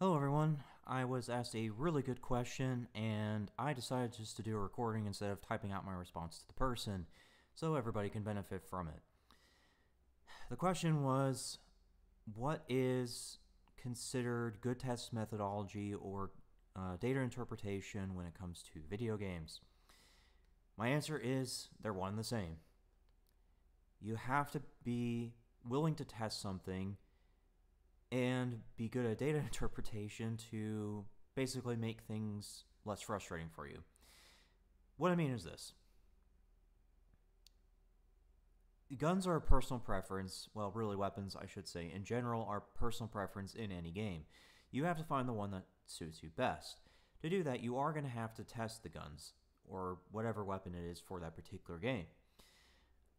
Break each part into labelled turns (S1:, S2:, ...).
S1: Hello everyone, I was asked a really good question and I decided just to do a recording instead of typing out my response to the person so everybody can benefit from it. The question was, what is considered good test methodology or data interpretation when it comes to video games? My answer is they're one and the same. You have to be willing to test something and be good at data interpretation to basically make things less frustrating for you. What I mean is this. Guns are a personal preference, well, really weapons, I should say, in general are personal preference in any game. You have to find the one that suits you best. To do that, you are going to have to test the guns, or whatever weapon it is for that particular game.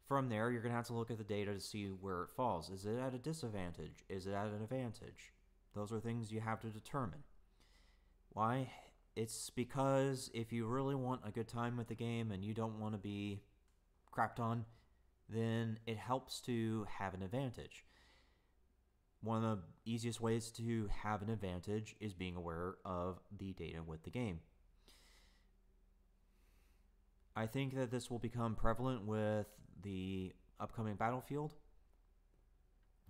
S1: From there, you're going to have to look at the data to see where it falls. Is it at a disadvantage? Is it at an advantage? Those are things you have to determine. Why? It's because if you really want a good time with the game and you don't want to be crapped on, then it helps to have an advantage. One of the easiest ways to have an advantage is being aware of the data with the game. I think that this will become prevalent with the upcoming Battlefield.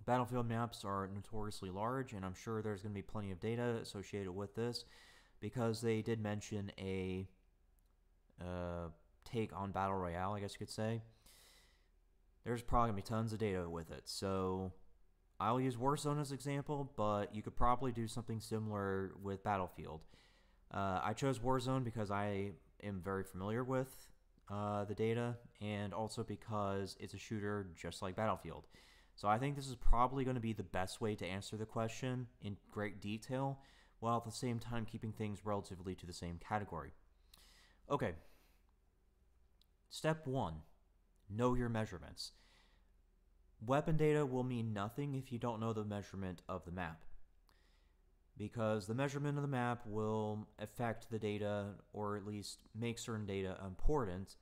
S1: Battlefield maps are notoriously large, and I'm sure there's going to be plenty of data associated with this because they did mention a take on Battle Royale, I guess you could say. There's probably going to be tons of data with it. So I'll use Warzone as an example, but you could probably do something similar with Battlefield. I chose Warzone because I am very familiar with the data, and also because it's a shooter just like Battlefield. So I think this is probably going to be the best way to answer the question in great detail, while at the same time keeping things relatively to the same category. Okay. Step 1. Know your measurements. Weapon data will mean nothing if you don't know the measurement of the map, because the measurement of the map will affect the data, or at least make certain data important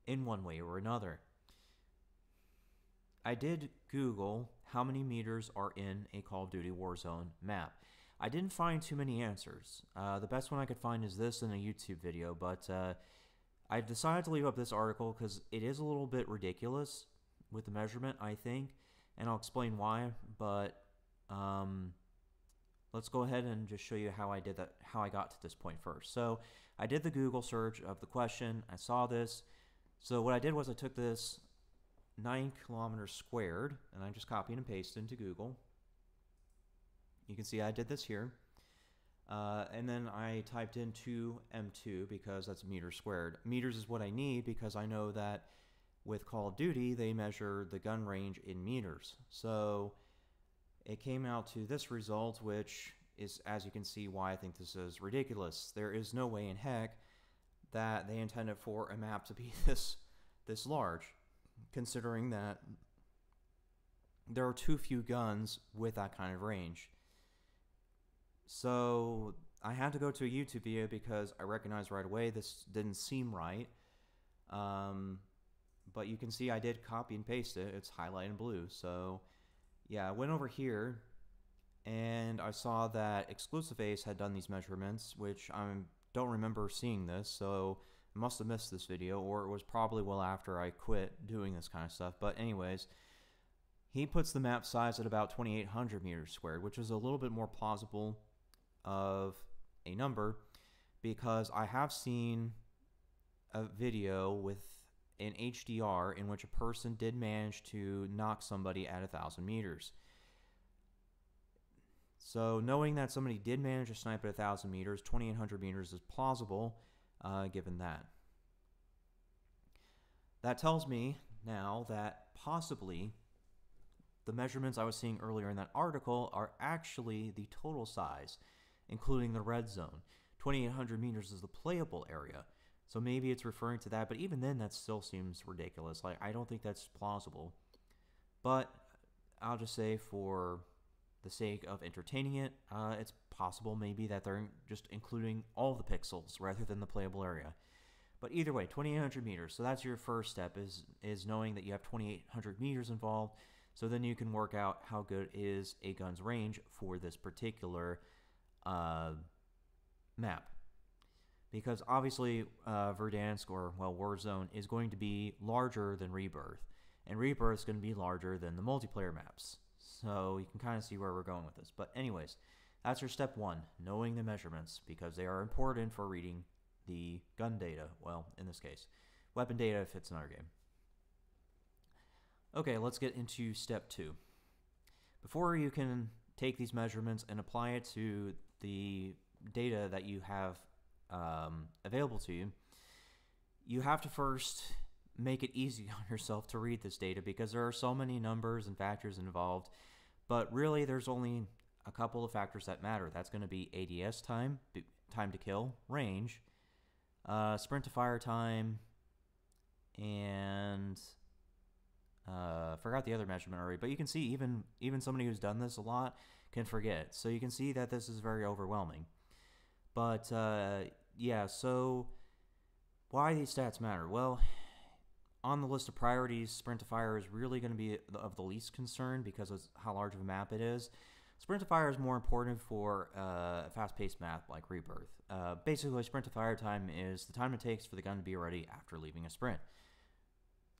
S1: in one way or another. I did Google how many meters are in a Call of Duty Warzone map. I didn't find too many answers. The best one I could find is this in a YouTube video, but I decided to leave up this article because it is a little bit ridiculous with the measurement, I think, and I'll explain why, but let's go ahead and just show you how I did that, how I got to this point first. So I did the Google search of the question. I saw this. So what I did was I took this 9 kilometers squared and I just copied and pasted into Google. You can see I did this here. And then I typed in 2m2 because that's meters squared. Meters is what I need because I know that with Call of Duty they measure the gun range in meters. So it came out to this result, which is, as you can see, why I think this is ridiculous. There is no way in heck that they intended for a map to be this large, considering that there are too few guns with that kind of range. So I had to go to a YouTube video because I recognized right away this didn't seem right. But you can see I did copy and paste it. It's highlighted in blue. So yeah, I went over here and I saw that Exclusive Ace had done these measurements, which I don't remember seeing this, so I must have missed this video, or it was probably well after I quit doing this kind of stuff. But anyways, he puts the map size at about 2,800 meters squared, which is a little bit more plausible of a number, because I have seen a video with an HDR in which a person did manage to knock somebody at 1,000 meters. So knowing that somebody did manage to snipe at 1,000 meters, 2,800 meters is plausible given that. That tells me now that possibly the measurements I was seeing earlier in that article are actually the total size, including the red zone. 2,800 meters is the playable area. So maybe it's referring to that, but even then that still seems ridiculous. Like, I don't think that's plausible. But I'll just say, for the sake of entertaining it, it's possible maybe that they're just including all the pixels rather than the playable area. But either way, 2,800 meters. So that's your first step, is knowing that you have 2,800 meters involved. So then you can work out how good is a gun's range for this particular map. Because obviously Verdansk, or well, Warzone, is going to be larger than Rebirth. And Rebirth is going to be larger than the multiplayer maps. So you can kind of see where we're going with this. But anyways, that's your step one, knowing the measurements, because they are important for reading the gun data. Well, in this case, weapon data if it's another game. Okay, let's get into step two. Before you can take these measurements and apply it to the data that you have available to you, you have to first make it easy on yourself to read this data, because there are so many numbers and factors involved. But really, there's only a couple of factors that matter. That's going to be ADS time, time to kill, range, sprint to fire time, and forgot the other measurement already. But you can see even somebody who's done this a lot can forget. So you can see that this is very overwhelming. But yeah, so why these stats matter? Well, on the list of priorities, sprint to fire is really going to be of the least concern because of how large of a map it is. Sprint to fire is more important for a fast-paced map like Rebirth. Basically, sprint to fire time is the time it takes for the gun to be ready after leaving a sprint.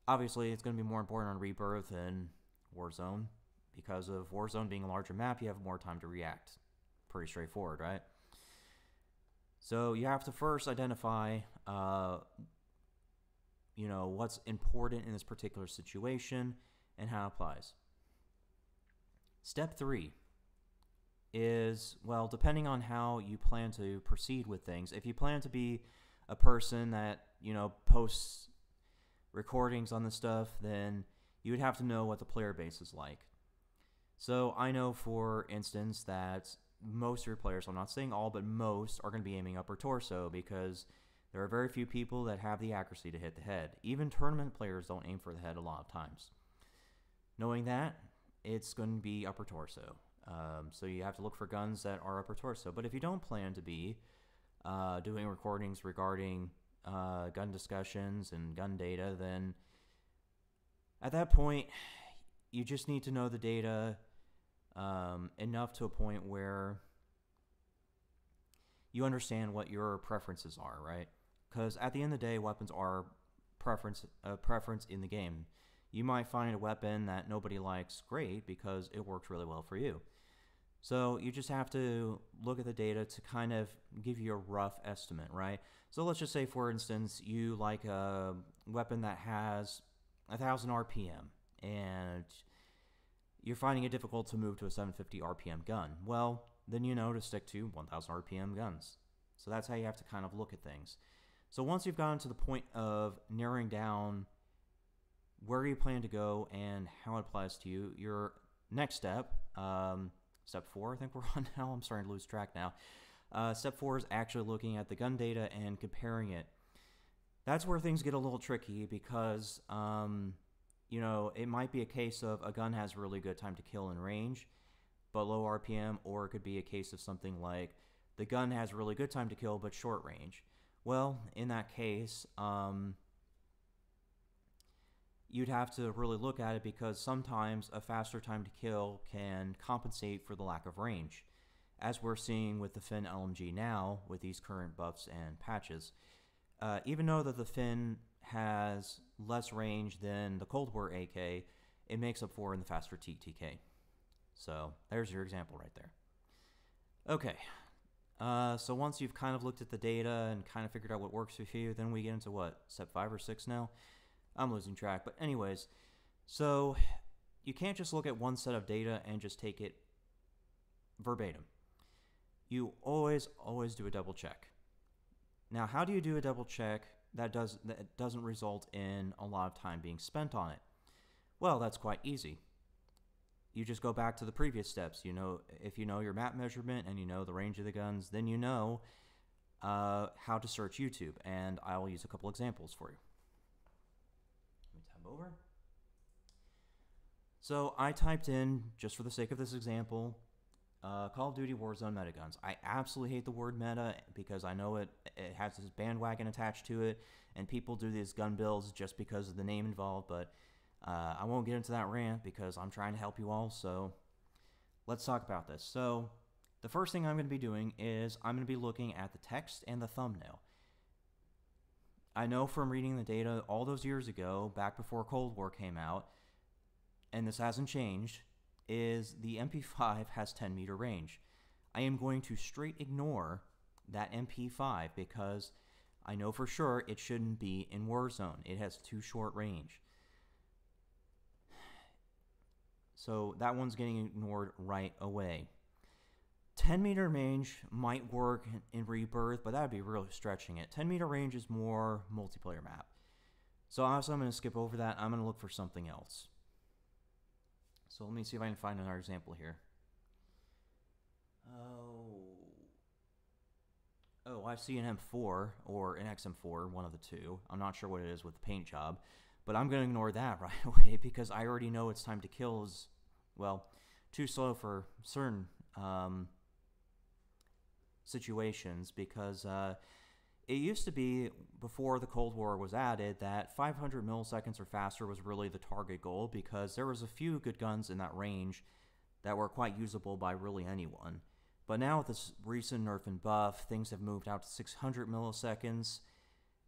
S1: Obviously, it's going to be more important on Rebirth than Warzone. Because of Warzone being a larger map, you have more time to react. Pretty straightforward, right? So you have to first identify what's important in this particular situation and how it applies. Step three is, well, depending on how you plan to proceed with things, if you plan to be a person that, posts recordings on this stuff, then you would have to know what the player base is like. So I know, for instance, that most of your players, I'm not saying all, but most are going to be aiming upper torso, because there are very few people that have the accuracy to hit the head. Even tournament players don't aim for the head a lot of times. Knowing that, it's going to be upper torso. So you have to look for guns that are upper torso. But if you don't plan to be doing recordings regarding gun discussions and gun data, then at that point, you just need to know the data enough to a point where you understand what your preferences are, right? Because at the end of the day, weapons are preference in the game. You might find a weapon that nobody likes great because it works really well for you. So you just have to look at the data to kind of give you a rough estimate, right? So let's just say, for instance, you like a weapon that has 1,000 RPM, and you're finding it difficult to move to a 750 RPM gun. Well, then you know to stick to 1,000 RPM guns. So that's how you have to kind of look at things. So once you've gotten to the point of narrowing down where you plan to go and how it applies to you, your next step, step 4, I think we're on now. I'm starting to lose track now. Step 4 is actually looking at the gun data and comparing it. That's where things get a little tricky because, it might be a case of a gun has really good time to kill in range, but low RPM, or it could be a case of something like the gun has really good time to kill, but short range. Well, in that case, you'd have to really look at it, because sometimes a faster time to kill can compensate for the lack of range, as we're seeing with the Finn LMG now with these current buffs and patches. Even though that the Finn has less range than the Cold War AK, it makes up for in the faster TTK. So there's your example right there. Okay, so once you've kind of looked at the data and kind of figured out what works for you, then we get into what, step 5 or 6 now? I'm losing track, but anyways, so you can't just look at one set of data and just take it verbatim. You always do a double check. Now, how do you do a double check that doesn't result in a lot of time being spent on it? Well, that's quite easy. You just go back to the previous steps. If you know your map measurement and you know the range of the guns, then you know how to search YouTube, and I will use a couple examples for you. Let me tab over. So I typed in, just for the sake of this example, Call of Duty Warzone metaguns. I absolutely hate the word meta because I know it has this bandwagon attached to it, and people do these gun builds just because of the name involved, but I won't get into that rant because I'm trying to help you all, so let's talk about this. So the first thing I'm going to be doing is I'm going to be looking at the text and the thumbnail. I know from reading the data all those years ago, back before Cold War came out, and this hasn't changed, is the MP5 has 10-meter range. I am going to straight ignore that MP5 because I know for sure it shouldn't be in Warzone. It has too short range. So that one's getting ignored right away. 10-meter range might work in Rebirth, but that would be really stretching it. 10-meter range is more multiplayer map. So also I'm going to skip over that. I'm going to look for something else. So let me see if I can find another example here. Oh, I see an M4 or an XM4, one of the two. I'm not sure what it is with the paint job, but I'm going to ignore that right away because I already know it's time to kill is, well, too slow for certain situations because it used to be, before the Cold War was added, that 500 milliseconds or faster was really the target goal because there was a few good guns in that range that were quite usable by really anyone. But now with this recent nerf and buff, things have moved out to 600 milliseconds,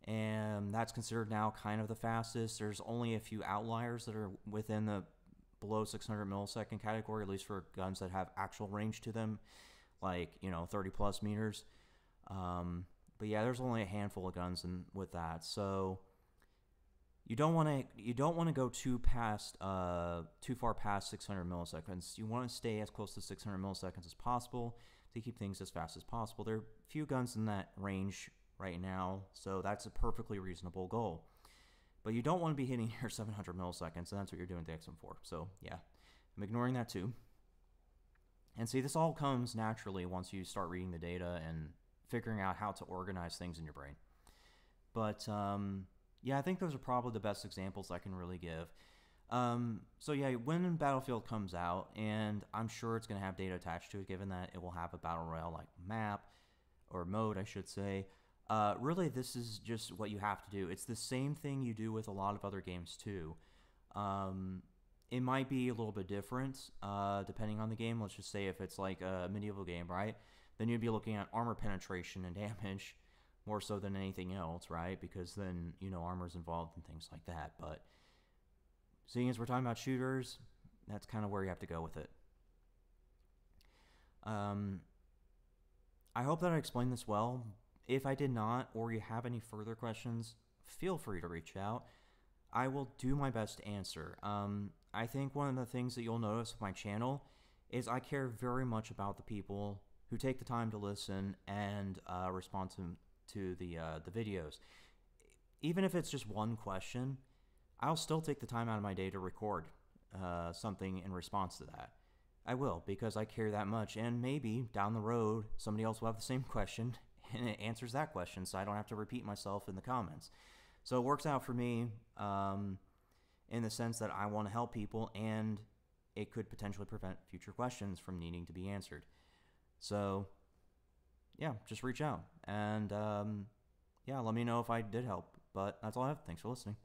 S1: and that's considered now kind of the fastest. There's only a few outliers that are within the below 600 millisecond category, at least for guns that have actual range to them, like, 30 plus meters. But yeah, there's only a handful of guns with that, so you don't want to go too far past 600 milliseconds. You want to stay as close to 600 milliseconds as possible to keep things as fast as possible. There are few guns in that range right now, so that's a perfectly reasonable goal. But you don't want to be hitting your 700 milliseconds, and that's what you're doing with the XM4. So yeah, I'm ignoring that too. And see, this all comes naturally once you start reading the data and figuring out how to organize things in your brain. But yeah, I think those are probably the best examples I can really give. So yeah, when Battlefield comes out, and I'm sure it's going to have data attached to it, given that it will have a Battle Royale like map, or mode I should say, really this is just what you have to do. It's the same thing you do with a lot of other games too. It might be a little bit different depending on the game. Let's just say if it's like a medieval game, right? Then you'd be looking at armor penetration and damage more so than anything else, right? Because then, armor's involved and things like that. But seeing as we're talking about shooters, that's kind of where you have to go with it. I hope that I explained this well. If I did not, or you have any further questions, feel free to reach out. I will do my best to answer. I think one of the things that you'll notice with my channel is I care very much about the people who take the time to listen and respond to the videos. Even if it's just one question, I'll still take the time out of my day to record something in response to that. I will, because I care that much, and maybe down the road somebody else will have the same question and it answers that question, so I don't have to repeat myself in the comments. So it works out for me in the sense that I want to help people, and it could potentially prevent future questions from needing to be answered. So yeah, just reach out, and yeah, let me know if I did help. But that's all I have. Thanks for listening.